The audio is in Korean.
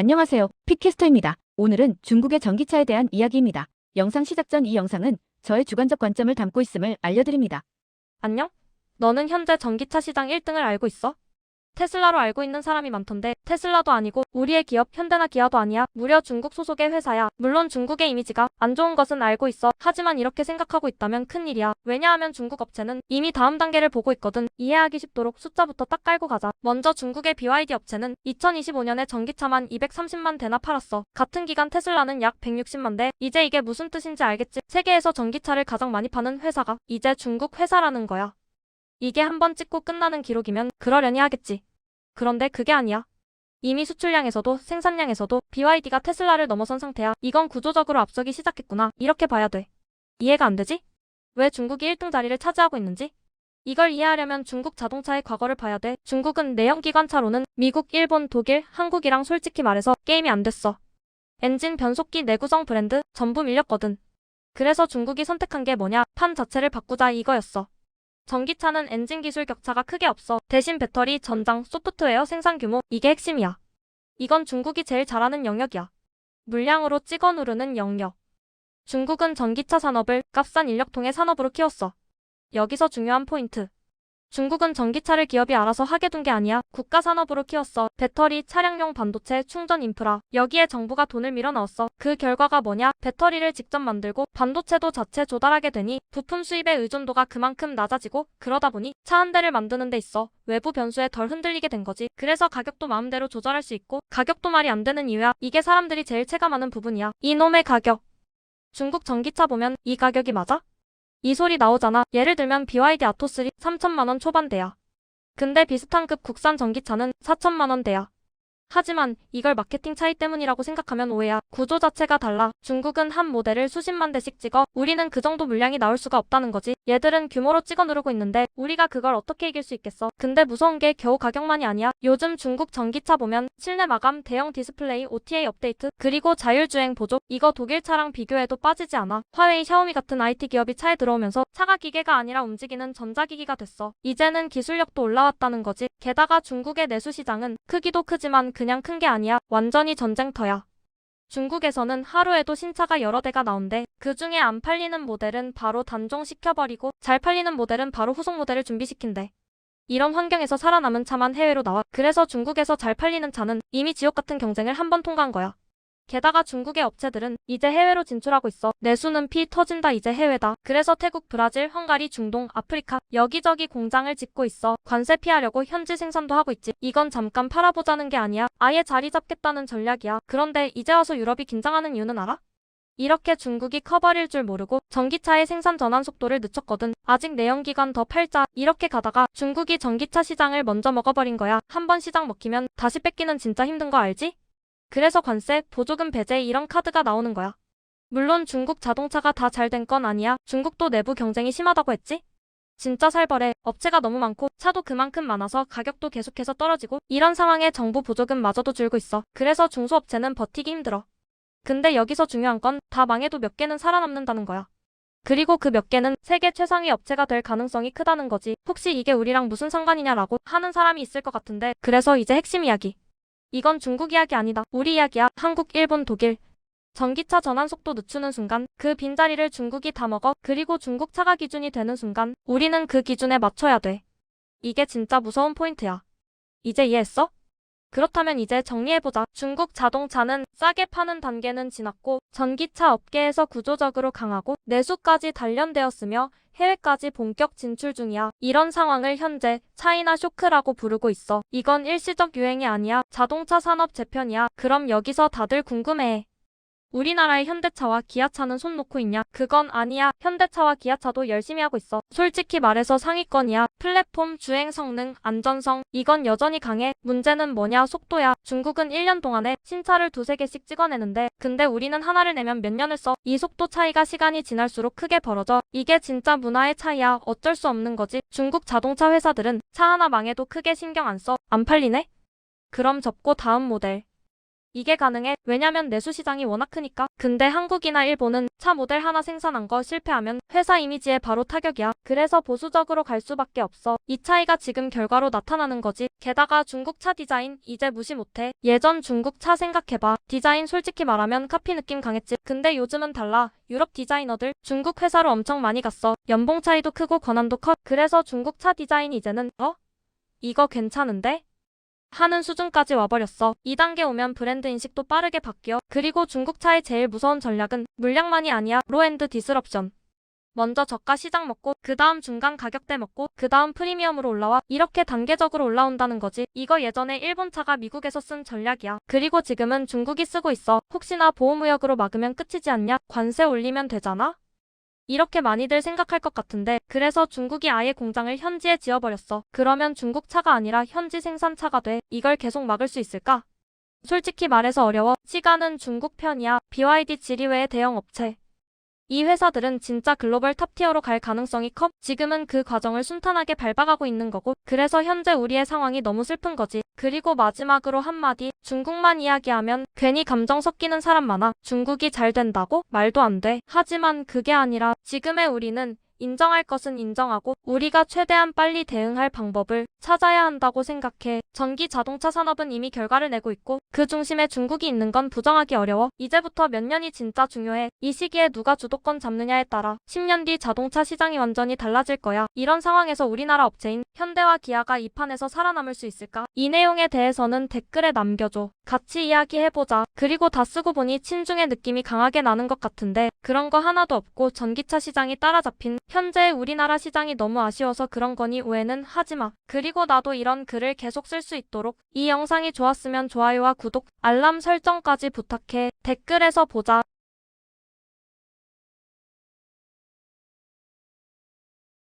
안녕하세요. 픽캐스터입니다. 오늘은 중국의 전기차에 대한 이야기입니다. 영상 시작 전 이 영상은 저의 주관적 관점을 담고 있음을 알려드립니다. 안녕? 너는 현재 전기차 시장 1등을 알고 있어? 테슬라로 알고 있는 사람이 많던데 테슬라도 아니고 우리의 기업 현대나 기아도 아니야. 무려 중국 소속의 회사야. 물론 중국의 이미지가 안 좋은 것은 알고 있어. 하지만 이렇게 생각하고 있다면 큰일이야. 왜냐하면 중국 업체는 이미 다음 단계를 보고 있거든. 이해하기 쉽도록 숫자부터 딱 깔고 가자. 먼저 중국의 BYD 업체는 2025년에 전기차만 230만 대나 팔았어. 같은 기간 테슬라는 약 160만 대. 이제 이게 무슨 뜻인지 알겠지? 세계에서 전기차를 가장 많이 파는 회사가 이제 중국 회사라는 거야. 이게 한번 찍고 끝나는 기록이면 그러려니 하겠지. 그런데 그게 아니야. 이미 수출량에서도 생산량에서도 BYD가 테슬라를 넘어선 상태야. 이건 구조적으로 앞서기 시작했구나. 이렇게 봐야 돼. 이해가 안 되지? 왜 중국이 1등 자리를 차지하고 있는지? 이걸 이해하려면 중국 자동차의 과거를 봐야 돼. 중국은 내연기관차로는 미국, 일본, 독일, 한국이랑 솔직히 말해서 게임이 안 됐어. 엔진, 변속기, 내구성, 브랜드 전부 밀렸거든. 그래서 중국이 선택한 게 뭐냐? 판 자체를 바꾸자 이거였어. 전기차는 엔진 기술 격차가 크게 없어. 대신 배터리, 전장, 소프트웨어 생산 규모, 이게 핵심이야. 이건 중국이 제일 잘하는 영역이야. 물량으로 찍어 누르는 영역. 중국은 전기차 산업을 값싼 인력통의 산업으로 키웠어. 여기서 중요한 포인트. 중국은 전기차를 기업이 알아서 하게 둔 게 아니야. 국가 산업으로 키웠어. 배터리, 차량용 반도체, 충전 인프라. 여기에 정부가 돈을 밀어 넣었어. 그 결과가 뭐냐? 배터리를 직접 만들고 반도체도 자체 조달하게 되니 부품 수입의 의존도가 그만큼 낮아지고 그러다 보니 차 한 대를 만드는 데 있어 외부 변수에 덜 흔들리게 된 거지. 그래서 가격도 마음대로 조절할 수 있고 가격도 말이 안 되는 이유야. 이게 사람들이 제일 체감하는 부분이야. 이놈의 가격. 중국 전기차 보면 이 가격이 맞아? 이 소리 나오잖아. 예를 들면 BYD 아토3 3천만 원 초반대야. 근데 비슷한 급 국산 전기차는 4천만 원대야. 하지만 이걸 마케팅 차이 때문이라고 생각하면 오해야. 구조 자체가 달라. 중국은 한 모델을 수십만 대씩 찍어. 우리는 그 정도 물량이 나올 수가 없다는 거지. 얘들은 규모로 찍어 누르고 있는데 우리가 그걸 어떻게 이길 수 있겠어. 근데 무서운 게 겨우 가격만이 아니야. 요즘 중국 전기차 보면 실내 마감, 대형 디스플레이, OTA 업데이트, 그리고 자율주행 보조. 이거 독일 차랑 비교해도 빠지지 않아. 화웨이, 샤오미 같은 IT 기업이 차에 들어오면서 차가 기계가 아니라 움직이는 전자기기가 됐어. 이제는 기술력도 올라왔다는 거지. 게다가 중국의 내수 시장은 크기도 크지만 그냥 큰 게 아니야. 완전히 전쟁터야. 중국에서는 하루에도 신차가 여러 대가 나온대. 그 중에 안 팔리는 모델은 바로 단종시켜버리고 잘 팔리는 모델은 바로 후속 모델을 준비시킨대. 이런 환경에서 살아남은 차만 해외로 나와. 그래서 중국에서 잘 팔리는 차는 이미 지옥 같은 경쟁을 한 번 통과한 거야. 게다가 중국의 업체들은 이제 해외로 진출하고 있어. 내수는 피 터진다 이제 해외다. 그래서 태국, 브라질, 헝가리, 중동, 아프리카 여기저기 공장을 짓고 있어. 관세 피하려고 현지 생산도 하고 있지. 이건 잠깐 팔아보자는 게 아니야. 아예 자리 잡겠다는 전략이야. 그런데 이제 와서 유럽이 긴장하는 이유는 알아? 이렇게 중국이 커버릴 줄 모르고 전기차의 생산 전환 속도를 늦췄거든. 아직 내연기관 더 팔자. 이렇게 가다가 중국이 전기차 시장을 먼저 먹어버린 거야. 한번 시장 먹히면 다시 뺏기는 진짜 힘든 거 알지? 그래서 관세, 보조금 배제 이런 카드가 나오는 거야. 물론 중국 자동차가 다 잘 된 건 아니야. 중국도 내부 경쟁이 심하다고 했지? 진짜 살벌해. 업체가 너무 많고 차도 그만큼 많아서 가격도 계속해서 떨어지고 이런 상황에 정부 보조금마저도 줄고 있어. 그래서 중소업체는 버티기 힘들어. 근데 여기서 중요한 건 다 망해도 몇 개는 살아남는다는 거야. 그리고 그 몇 개는 세계 최상위 업체가 될 가능성이 크다는 거지. 혹시 이게 우리랑 무슨 상관이냐라고 하는 사람이 있을 것 같은데 그래서 이제 핵심 이야기. 이건 중국 이야기 아니다. 우리 이야기야. 한국, 일본, 독일. 전기차 전환 속도 늦추는 순간 그 빈자리를 중국이 다 먹어. 그리고 중국 차가 기준이 되는 순간 우리는 그 기준에 맞춰야 돼. 이게 진짜 무서운 포인트야. 이제 이해했어? 그렇다면 이제 정리해보자. 중국 자동차는 싸게 파는 단계는 지났고 전기차 업계에서 구조적으로 강하고 내수까지 단련되었으며 해외까지 본격 진출 중이야. 이런 상황을 현재 차이나 쇼크라고 부르고 있어. 이건 일시적 유행이 아니야. 자동차 산업 재편이야. 그럼 여기서 다들 궁금해해. 우리나라의 현대차와 기아차는 손 놓고 있냐? 그건 아니야. 현대차와 기아차도 열심히 하고 있어. 솔직히 말해서 상위권이야. 플랫폼, 주행 성능, 안전성 이건 여전히 강해. 문제는 뭐냐? 속도야. 중국은 1년 동안에 신차를 두세 개씩 찍어내는데 근데 우리는 하나를 내면 몇 년을 써. 이 속도 차이가 시간이 지날수록 크게 벌어져. 이게 진짜 문화의 차이야. 어쩔 수 없는 거지. 중국 자동차 회사들은 차 하나 망해도 크게 신경 안 써. 안 팔리네? 그럼 접고 다음 모델. 이게 가능해. 왜냐면 내수 시장이 워낙 크니까. 근데 한국이나 일본은 차 모델 하나 생산한 거 실패하면 회사 이미지에 바로 타격이야. 그래서 보수적으로 갈 수밖에 없어. 이 차이가 지금 결과로 나타나는 거지. 게다가 중국 차 디자인 이제 무시 못해. 예전 중국 차 생각해봐. 디자인 솔직히 말하면 카피 느낌 강했지. 근데 요즘은 달라. 유럽 디자이너들 중국 회사로 엄청 많이 갔어. 연봉 차이도 크고 권한도 커. 그래서 중국 차 디자인 이제는 이거 괜찮은데? 하는 수준까지 와버렸어. 2단계 오면 브랜드 인식도 빠르게 바뀌어. 그리고 중국 차의 제일 무서운 전략은 물량만이 아니야. 로엔드 디스럽션. 먼저 저가 시장 먹고 그 다음 중간 가격대 먹고 그 다음 프리미엄으로 올라와. 이렇게 단계적으로 올라온다는 거지. 이거 예전에 일본 차가 미국에서 쓴 전략이야. 그리고 지금은 중국이 쓰고 있어. 혹시나 보호무역으로 막으면 끝이지 않냐? 관세 올리면 되잖아? 이렇게 많이들 생각할 것 같은데 그래서 중국이 아예 공장을 현지에 지어버렸어. 그러면 중국 차가 아니라 현지 생산차가 돼. 이걸 계속 막을 수 있을까? 솔직히 말해서 어려워. 시가는 중국 편이야. BYD 지리외의 대형 업체. 이 회사들은 진짜 글로벌 탑티어로 갈 가능성이 커. 지금은 그 과정을 순탄하게 밟아가고 있는 거고. 그래서 현재 우리의 상황이 너무 슬픈 거지. 그리고 마지막으로 한마디. 중국만 이야기하면 괜히 감정 섞이는 사람 많아. 중국이 잘 된다고? 말도 안 돼. 하지만 그게 아니라 지금의 우리는 인정할 것은 인정하고 우리가 최대한 빨리 대응할 방법을 찾아야 한다고 생각해. 전기 자동차 산업은 이미 결과를 내고 있고 그 중심에 중국이 있는 건 부정하기 어려워. 이제부터 몇 년이 진짜 중요해. 이 시기에 누가 주도권 잡느냐에 따라 10년 뒤 자동차 시장이 완전히 달라질 거야. 이런 상황에서 우리나라 업체인 현대와 기아가 이 판에서 살아남을 수 있을까? 이 내용에 대해서는 댓글에 남겨줘. 같이 이야기해보자. 그리고 다 쓰고 보니 친중의 느낌이 강하게 나는 것 같은데 그런 거 하나도 없고 전기차 시장이 따라잡힌 현재의 우리나라 시장이 너무 아쉬워서 그런 거니 오해는 하지마. 그리고 나도 이런 글을 계속 쓸 수 있도록 이 영상이 좋았으면 좋아요와 구독, 알람 설정까지 부탁해. 댓글에서 보자.